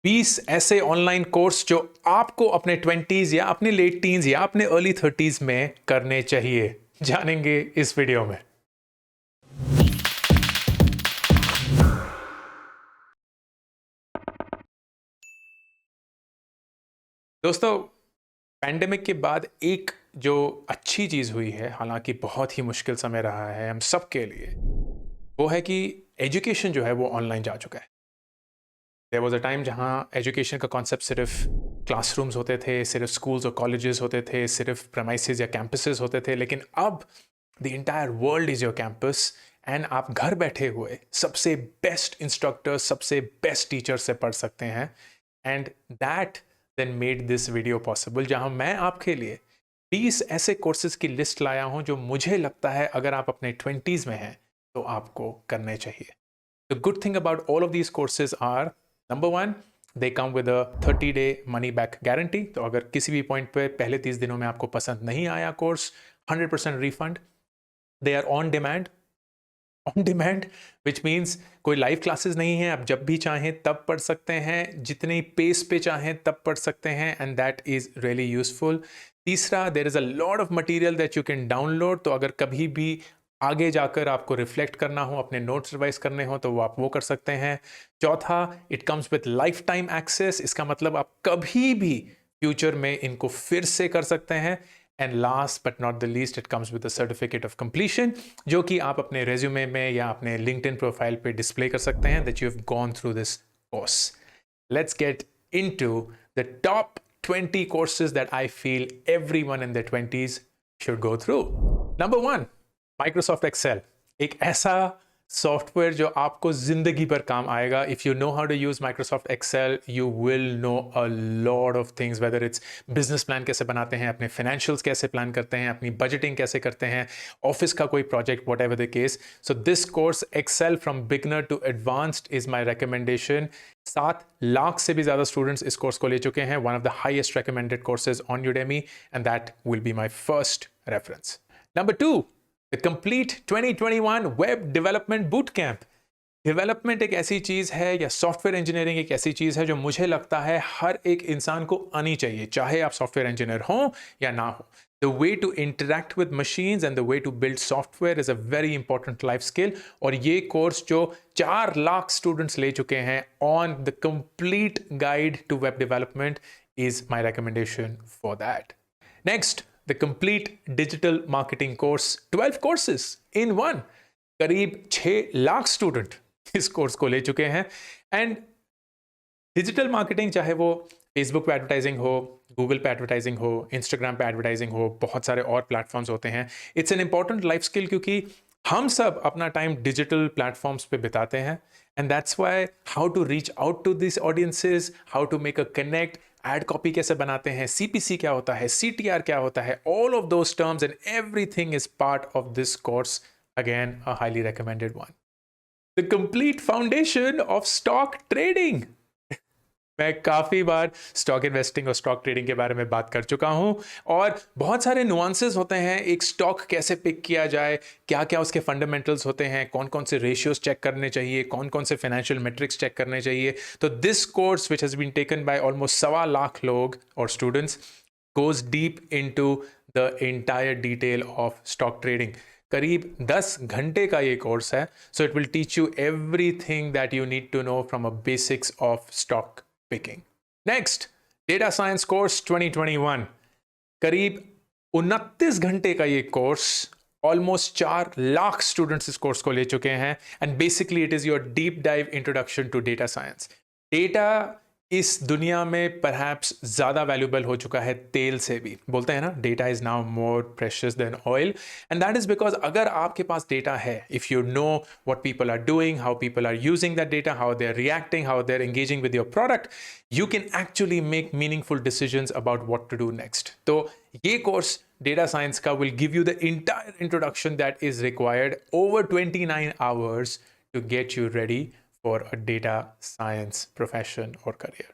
20 ऐसे online course जो आपको अपने 20s या अपने लेट टीन्स या अपने अर्ली 30s में करने चाहिए, जानेंगे इस वीडियो में। दोस्तों, पैंडेमिक के बाद एक जो अच्छी चीज़ हुई है, हालांकि बहुत ही मुश्किल समय रहा है हम सब के लिए, वो है कि एजुकेशन जो है वो ऑनलाइन जा चुका है। देयर वाज अ टाइम जहां एजुकेशन का कॉन्सेप्ट सिर्फ क्लासरूम्स होते थे, सिर्फ स्कूल्स और कॉलेजेस होते थे, सिर्फ प्रेमाइसेस या कैंपसेस होते थे, लेकिन अब the entire world is your campus and आप घर बैठे हुए सबसे बेस्ट इंस्ट्रक्टर्स, सबसे बेस्ट टीचर से पढ़ सकते हैं। And that then made this video possible, जहां मैं आपके लिए 20 ऐसे कोर्सेज की लिस्ट लाया हूं जो मुझे लगता है अगर आप अपने 20s में हैं तो आपको करने चाहिए। The good thing about all of these courses are, number one, they come with a 30-day money back guarantee। तो अगर किसी भी पॉइंट पे पहले 30 दिनों में आपको पसंद नहीं आया course, 100% refund. They are on demand which means कोई लाइव क्लासेस नहीं है, आप जब भी चाहें तब पढ़ सकते हैं, जितनी पेस पे चाहें तब पढ़ सकते हैं, and that is really useful. तीसरा, there is a lot of material that you can download, तो अगर कभी भी आगे जाकर आपको रिफ्लेक्ट करना हो, अपने नोट्स रिवाइज करने हो, तो वो आप वो कर सकते हैं। चौथा, it comes with life time access, इसका मतलब आप कभी भी फ्यूचर में इनको फिर से कर सकते हैं। And last but not the least, it comes with a certificate of completion, जो कि आप अपने रेज्यूमे में या अपने लिंक्डइन प्रोफाइल पे डिस्प्ले कर सकते हैं that you have gone through this course. Let's get into the top 20 courses that I feel everyone in their 20s should go through. Number 1, Microsoft Excel, एक ऐसा सॉफ्टवेयर जो आपको जिंदगी भर काम आएगा। If you know how to use Microsoft Excel, you will know a lot of things, whether it's business plan कैसे बनाते हैं, अपने फाइनेंशियल्स कैसे प्लान करते हैं, अपनी बजटिंग कैसे करते हैं, ऑफिस का कोई project, whatever the case. So this course Excel from beginner to advanced is my recommendation. 7 lakh से भी ज्यादा स्टूडेंट्स इस कोर्स को ले चुके हैं, one of the highest recommended courses on Udemy, and that will be my first reference. Number 2, The complete 2021 Web Development Bootcamp। Development एक ऐसी चीज़ है, या सॉफ्टवेयर इंजीनियरिंग एक ऐसी चीज़ है जो मुझे लगता है हर एक इंसान को आनी चाहिए, चाहे आप सॉफ्टवेयर इंजीनियर हो या ना हो। The way to interact with machines and the way to build software is a very important life skill। और ये कोर्स जो 4 लाख स्टूडेंट्स ले चुके हैं on the complete guide to web development is my recommendation for that। Next, the complete digital marketing course, 12 courses in one। करीब 6 lakh student इस course को ले चुके हैं। एंड डिजिटल मार्केटिंग, चाहे वो फेसबुक पे एडवर्टाइजिंग हो, गूगल पे एडवर्टाइजिंग हो, इंस्टाग्राम पे एडवर्टाइजिंग हो, बहुत सारे और प्लेटफॉर्म्स होते हैं। It's an important life skill, क्योंकि हम सब अपना टाइम डिजिटल प्लेटफॉर्म्स पे बिताते हैं, and that's why how to reach out to this audiences, how to make a connect, ad copy कैसे बनाते हैं, सीपीसी क्या होता है, सीटीआर क्या होता है, all of those terms and everything is part of this course. Again a highly recommended one. The complete foundation of stock trading. मैं काफ़ी बार स्टॉक इन्वेस्टिंग और स्टॉक ट्रेडिंग के बारे में बात कर चुका हूं, और बहुत सारे नुआंसेस होते हैं, एक स्टॉक कैसे पिक किया जाए, क्या क्या उसके फंडामेंटल्स होते हैं, कौन कौन से रेशियोज चेक करने चाहिए, कौन कौन से फाइनेंशियल मेट्रिक्स चेक करने चाहिए। तो this course which has been taken by almost 1.25 lakh लोग और students goes deep into the entire detail of stock trading. करीब 10 घंटे का ये कोर्स है। So it will teach you everything that you need to know from a basics of stock picking. Next, data science course 2021, करीब 29 घंटे का ये course, almost 4 lakh students इस कोर्स को ले चुके हैं, and basically it is your deep dive introduction to data science. Data इस दुनिया में परहैप्स ज़्यादा वैल्यूबल हो चुका है तेल से भी, बोलते हैं ना, data is now more precious than oil, and that is because अगर आपके पास डेटा है, if you know what people are doing, how people are using that data, how they are reacting, how they are engaging with your product, you can actually make meaningful decisions about what to do next. तो ये course data science का will give you the entire introduction that is required over 29 hours to get you ready for a data science profession or career।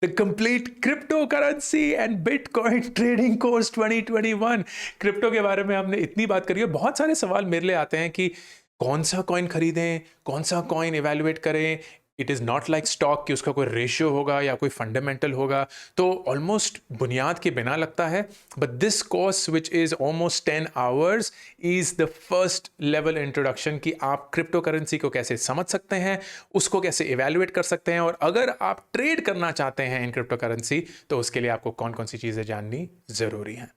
The complete cryptocurrency and Bitcoin trading course 2021। Crypto के बारे में हमने इतनी बात करी है, बहुत सारे सवाल मेरे लिए आते हैं कि कौन सा कॉइन खरीदें, कौन सा कॉइन इवेल्युएट करें, it is not like stock कि उसका कोई रेशियो होगा या कोई फंडामेंटल होगा, तो ऑलमोस्ट बुनियाद के बिना लगता है। But this course which is almost 10 hours is the first level introduction कि आप क्रिप्टो करेंसी को कैसे समझ सकते हैं, उसको कैसे इवेल्युएट कर सकते हैं, और अगर आप ट्रेड करना चाहते हैं इन क्रिप्टो करेंसी तो उसके लिए आपको कौन कौन सी चीज़ें जाननी ज़रूरी हैं।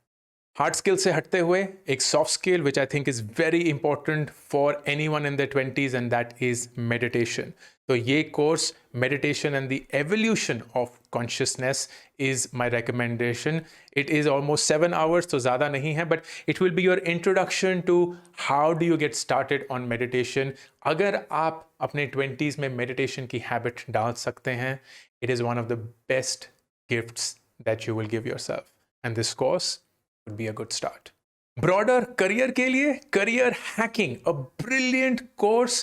हार्ड स्किल से हटते हुए एक soft skill which I think is very important for anyone in the 20s, and that is meditation. तो ये course meditation and the evolution of consciousness is my recommendation. It is almost 7 hours, तो ज़्यादा नहीं है, but it will be your introduction to how do you get started on meditation. अगर आप अपने 20s में मेडिटेशन की हैबिट डाल सकते हैं, it is one of the best gifts that you will give your self, and this course would be a good start. Broader career के लिए career hacking, a brilliant course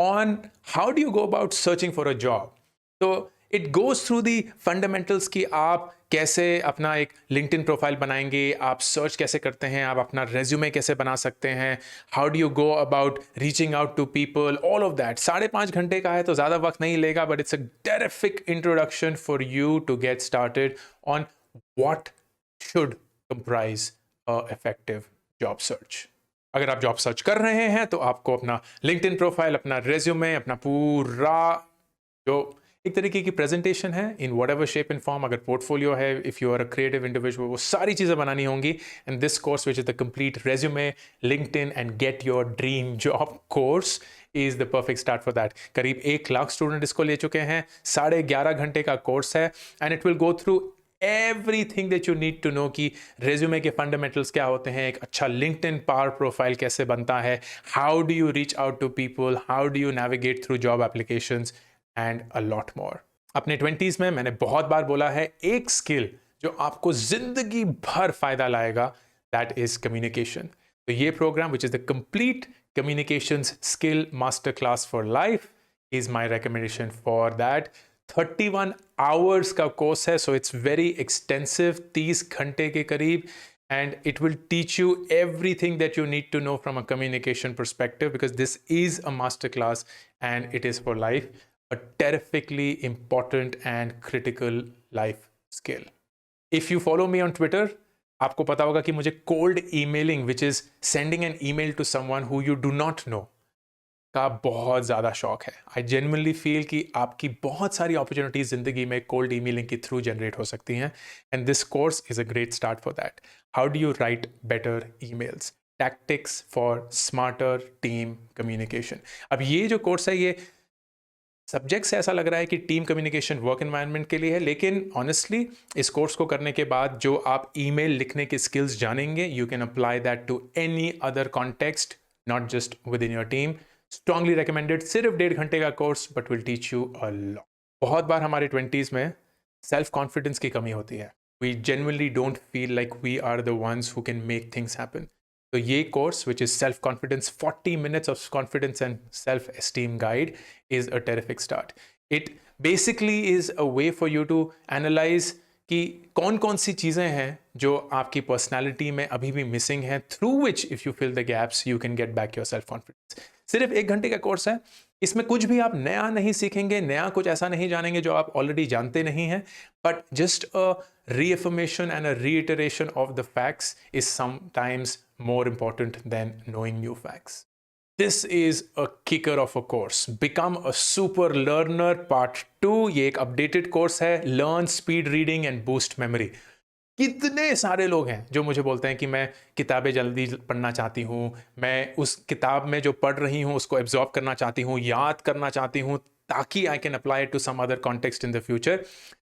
on how do you go about searching for a job. तो it goes through the fundamentals कि आप कैसे अपना एक LinkedIn profile बनाएंगे, आप सर्च कैसे करते हैं, आप अपना रेज्यूमे कैसे बना सकते हैं, how do you go about reaching out to people, all of that. 5.5 घंटे का है तो ज़्यादा वक्त नहीं लेगा, but it's a terrific introduction for you to get started on what should comprise a effective job search. अगर आप जॉब सर्च कर रहे हैं तो आपको अपना LinkedIn प्रोफाइल, अपना रेज्यूमे, अपना पूरा जो एक तरीके की प्रेजेंटेशन है in whatever shape and form, अगर पोर्टफोलियो है, if you are a creative individual, वो सारी चीज़ें बनानी होंगी। And this course which is the complete resume, LinkedIn and get your dream job course is the perfect start for that. करीब 1 lakh student इसको ले चुके हैं, 11.5 घंटे का कोर्स है, and it will go through everything that you need to know कि resume के फंडामेंटल्स क्या होते हैं, एक अच्छा लिंक्डइन पावर प्रोफाइल कैसे बनता है, how do you reach out to people, how do you navigate through job applications, and a lot more. अपने 20s में मैंने बहुत बार बोला है, एक स्किल जो आपको जिंदगी भर फायदा लाएगा, दैट इज कम्युनिकेशन। तो ये program which is the complete communications skill master class for life is my recommendation for that. 31 hours का कोर्स है, सो इट्स वेरी एक्सटेंसिव, 30 घंटे के करीब, and it will teach you everything that you need to know from a communication perspective, because this is a master class and it is for life, a terrifically important and critical life skill. If you follow me on Twitter, आपको पता होगा कि मुझे cold emailing, which is sending an email to someone who you do not know, का बहुत ज़्यादा शौक है। आई जेन्युइनली फील कि आपकी बहुत सारी अपॉर्चुनिटीज ज़िंदगी में कोल्ड ईमेलिंग के थ्रू जनरेट हो सकती हैं, and this course is a great start for that. How do you right better emails, tactics for smarter team communication. अब ये जो कोर्स है, ये सब्जेक्ट से ऐसा लग रहा है कि टीम कम्युनिकेशन वर्क एनवायरनमेंट के लिए है, लेकिन ऑनेस्टली इस कोर्स को करने के बाद जो आप ईमेल लिखने की स्किल्स जानेंगे, you can apply that to any other context, not just within your team. Strongly recommended, सिर्फ 1.5 घंटे का course, but will teach you a lot. बहुत बार हमारे 20s में सेल्फ कॉन्फिडेंस की कमी होती है, we genuinely don't feel like we are the ones who can make things happen. तो ये course which is self confidence, 40 minutes of confidence and self esteem guide is a terrific start. It basically is a way for you to analyse कि कौन कौन सी चीज़ें हैं जो आपकी personality में अभी भी मिसिंग हैं, through which if you fill the gaps you can get back your self confidence. सिर्फ 1 घंटे का कोर्स है, इसमें कुछ भी आप नया नहीं सीखेंगे, नया कुछ ऐसा नहीं जानेंगे जो आप ऑलरेडी जानते नहीं हैं, but just a reaffirmation and a reiteration of the facts is sometimes more important than knowing new facts. This is a kicker of a course. Become a super learner part 2. ये एक updated course है, learn speed reading and boost memory. कितने सारे लोग हैं जो मुझे बोलते हैं कि मैं किताबें जल्दी पढ़ना चाहती हूँ, मैं उस किताब में जो पढ़ रही हूँ उसको एब्जॉर्ब करना चाहती हूँ, याद करना चाहती हूँ, ताकि I can apply to some other context in the future,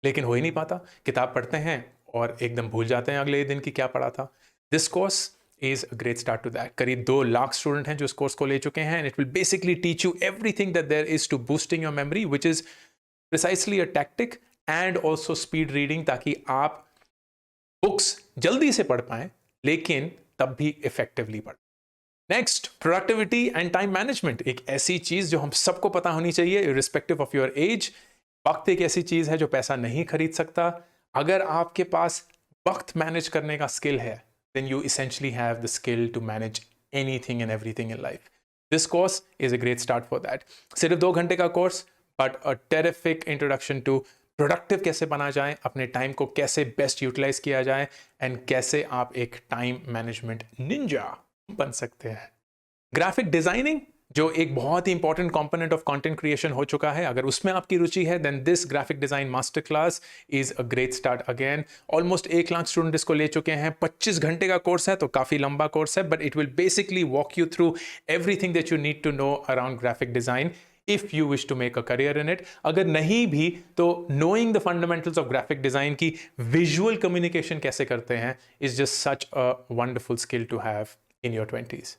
लेकिन हो ही नहीं पाता। किताब पढ़ते हैं और एकदम भूल जाते हैं अगले दिन कि क्या पढ़ा था। This course is a great start to that. करीब 2 लाख स्टूडेंट हैं जो इस कोर्स को ले चुके हैं, and it will basically teach you everything that there is to boosting your memory, which is precisely a tactic and also speed reading, ताकि आप बुक्स जल्दी से पढ़ पाएं लेकिन तब भी इफेक्टिवली पढ़। Next, productivity and time management, एक ऐसी चीज जो हम सबको पता होनी चाहिए इर्रिस्पेक्टिव ऑफ योर एज। वक्त एक ऐसी चीज है जो पैसा नहीं खरीद सकता। अगर आपके पास वक्त मैनेज करने का स्किल है, then you essentially have the skill to manage anything and everything in life. This course is a great start for that. सिर्फ 2 घंटे का course, but a terrific introduction to productive कैसे बना जाए, अपने टाइम को कैसे बेस्ट यूटिलाइज किया जाए, एंड कैसे आप एक टाइम मैनेजमेंट निंजा बन सकते हैं। ग्राफिक डिजाइनिंग जो एक बहुत ही important component of content creation हो चुका है, अगर उसमें आपकी रुचि है then this graphic design master class is a great start again. Almost 1 lakh student इसको ले चुके हैं। 25 घंटे का कोर्स है, तो काफी लंबा कोर्स है, but it will basically walk you through everything that you need to know around graphic design if you wish to make a career in it. अगर नहीं भी तो knowing the fundamentals of graphic design की visual communication कैसे करते हैं is just such a wonderful skill to have in your 20s।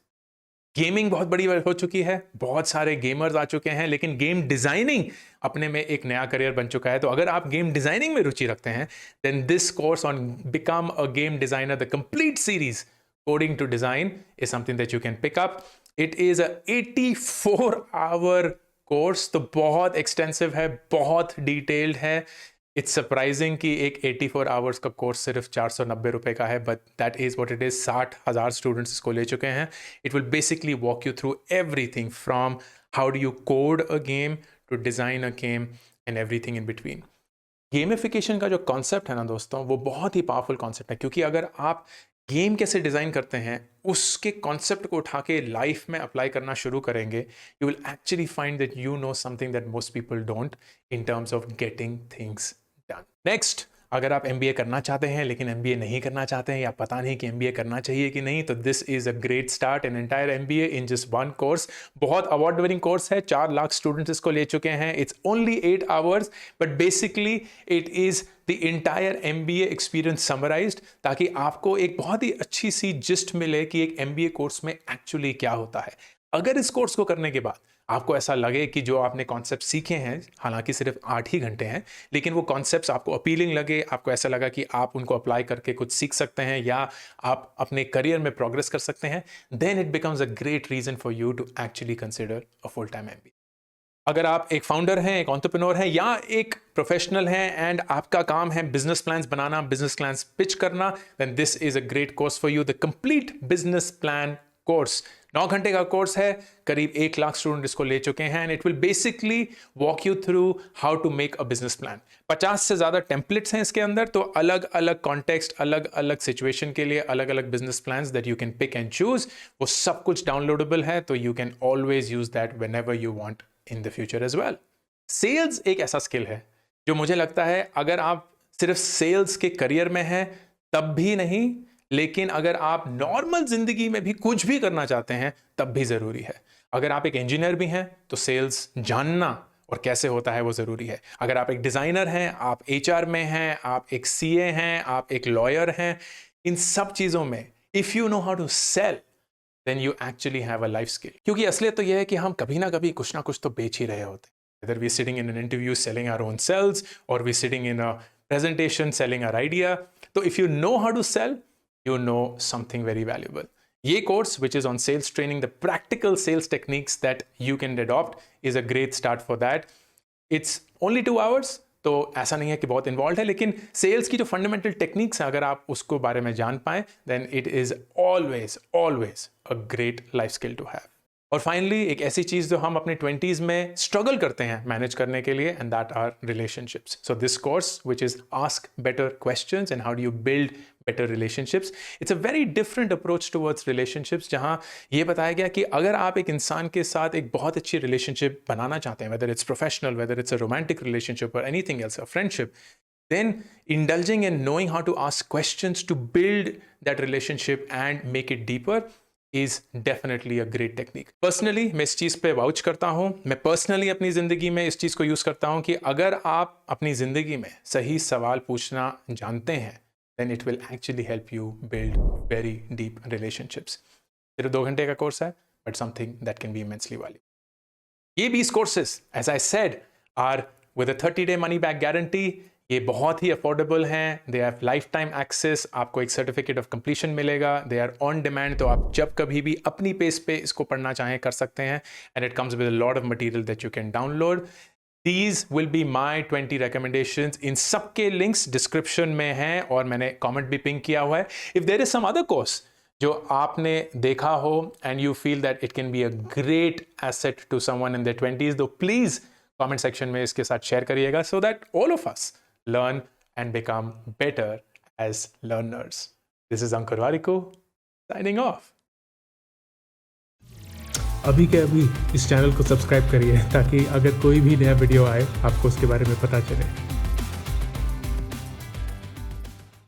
Gaming बहुत बड़ी हो चुकी है, बहुत सारे गेमर्स आ चुके हैं, लेकिन गेम डिजाइनिंग अपने में एक नया करियर बन चुका है। तो अगर आप गेम डिजाइनिंग में रुचि रखते हैं then this course on become a game designer, the complete series coding to design, is something that you can pick up. It is a 84 hour course, तो बहुत एक्सटेंसिव है, बहुत डिटेल्ड है। इट्स सरप्राइजिंग कि एक 84 आवर्स का course सिर्फ 490 रुपए का है, but that is what it is. 60,000 students इसको ले चुके हैं। It will basically walk you through everything from how do you code a game to design a game and everything in between. Gamification का जो कॉन्सेप्ट है ना दोस्तों, वो बहुत ही पावरफुल कॉन्सेप्ट है, क्योंकि अगर आप गेम कैसे डिज़ाइन करते हैं उसके कॉन्सेप्ट को उठा के लाइफ में अप्लाई करना शुरू करेंगे, you will actually find that you know something that most people don't in terms of getting things done. Next, अगर आप MBA करना चाहते हैं लेकिन MBA नहीं करना चाहते हैं, या पता नहीं कि MBA करना चाहिए कि नहीं, तो this is a great start, an entire MBA in just one course. बहुत अवार्ड विनिंग कोर्स है, 4 लाख स्टूडेंट्स इसको ले चुके हैं। It's only 8 hours, but basically it is the entire MBA experience summarised, ताकि आपको एक बहुत ही अच्छी सी जिस्ट मिले कि एक MBA कोर्स में एक्चुअली क्या होता है। अगर इस कोर्स को करने के बाद आपको ऐसा लगे कि जो आपने कॉन्सेप्ट सीखे हैं, हालांकि सिर्फ 8 ही घंटे हैं, लेकिन वो कॉन्सेप्ट्स आपको अपीलिंग लगे, आपको ऐसा लगा कि आप उनको अप्लाई करके कुछ सीख सकते हैं या आप अपने करियर में प्रोग्रेस कर सकते हैं, then it becomes a great reason for you to actually consider a full time MBA। अगर आप एक फाउंडर हैं, एक एंटरप्रेन्योर हैं, या एक प्रोफेशनल हैं एंड आपका काम है बिजनेस प्लान्स बनाना, बिजनेस प्लान्स पिच करना, then this is a great course for you, the complete business plan course. 9 घंटे का कोर्स है, करीब 1 लाख स्टूडेंट इसको ले चुके हैं, and it will basically walk you through how to make a business plan. 50 से ज़्यादा टेम्पलेट्स हैं इसके अंदर, तो अलग अलग कॉन्टेक्स्ट, अलग अलग सिचुएशन के लिए अलग अलग business plans that you can pick and choose. वो सब कुछ डाउनलोडेबल है, तो you can always use that whenever you want in the future as well. Sales एक ऐसा स्किल है जो मुझे लगता है अगर आप सिर्फ सेल्स के करियर में हैं तब भी नहीं, लेकिन अगर आप नॉर्मल जिंदगी में भी कुछ भी करना चाहते हैं तब भी जरूरी है। अगर आप एक इंजीनियर भी हैं तो सेल्स जानना और कैसे होता है वो जरूरी है। अगर आप एक डिजाइनर हैं, आप HR में हैं, आप एक CA हैं, आप एक लॉयर हैं, इन सब चीजों में if you know how to sell then you actually have a life skill। क्योंकि असलियत तो यह है कि हम कभी ना कभी कुछ ना कुछ तो बेच ही रहे होते हैं। Whether we're sitting in an interview selling our own selves or we're sitting in a presentation selling our idea, तो if you know how to sell, you know something very valuable। ये course which is on sales training, the practical sales techniques that you can adopt is a great start for that। It's only 2 hours, तो ऐसा नहीं है कि बहुत involve है, लेकिन sales की जो फंडामेंटल टेक्निक्स हैं अगर आप उसको बारे में जान पाए then it is always always a great life skill to have. और फाइनली एक ऐसी चीज जो हम अपने 20s में स्ट्रगल करते हैं मैनेज करने के लिए, and that are relationships. So this course which is ask better questions and how do you build better relationships, it's a very different approach towards relationships, जहां ये बताया गया कि अगर आप एक इंसान के साथ एक बहुत अच्छी रिलेशनशिप बनाना चाहते हैं, whether it's professional, whether it's a romantic relationship और anything else, a friendship, then indulging in knowing how to ask questions to build that relationship and make it deeper is definitely a great technique। Personally मैं इस चीज़ पे vouch करता हूँ, मैं personally अपनी ज़िंदगी में इस चीज़ को यूज़ करता हूँ कि अगर आप अपनी ज़िंदगी में सही सवाल पूछना जानते हैं then it will actually help you build very deep relationships। सिर्फ 2 घंटे का कोर्स है, but something that can be immensely valuable। ये 20 courses as I said are with a 30-day money back guarantee। ये बहुत ही अफोर्डेबल हैं, they have life time access, आपको एक सर्टिफिकेट ऑफ कंप्लीशन मिलेगा, दे आर ऑन डिमांड, तो आप जब कभी भी अपनी पेस पे इसको पढ़ना चाहें कर सकते हैं, and it comes with a lot of material that you can download. These will be my 20 recommendations। इन सब के लिंक्स डिस्क्रिप्शन में हैं और मैंने कमेंट भी पिंग किया हुआ है। If there is some other course जो आपने देखा हो and you feel that it can be a great asset to someone in their 20s, तो प्लीज कमेंट सेक्शन में इसके साथ शेयर करिएगा so that all of us learn and become better as learners. This is Ankur Warikoo signing off. अभी के अभी इस channel को सब्सक्राइब करिए ताकि अगर कोई भी नया वीडियो आए आपको उसके बारे में पता चले।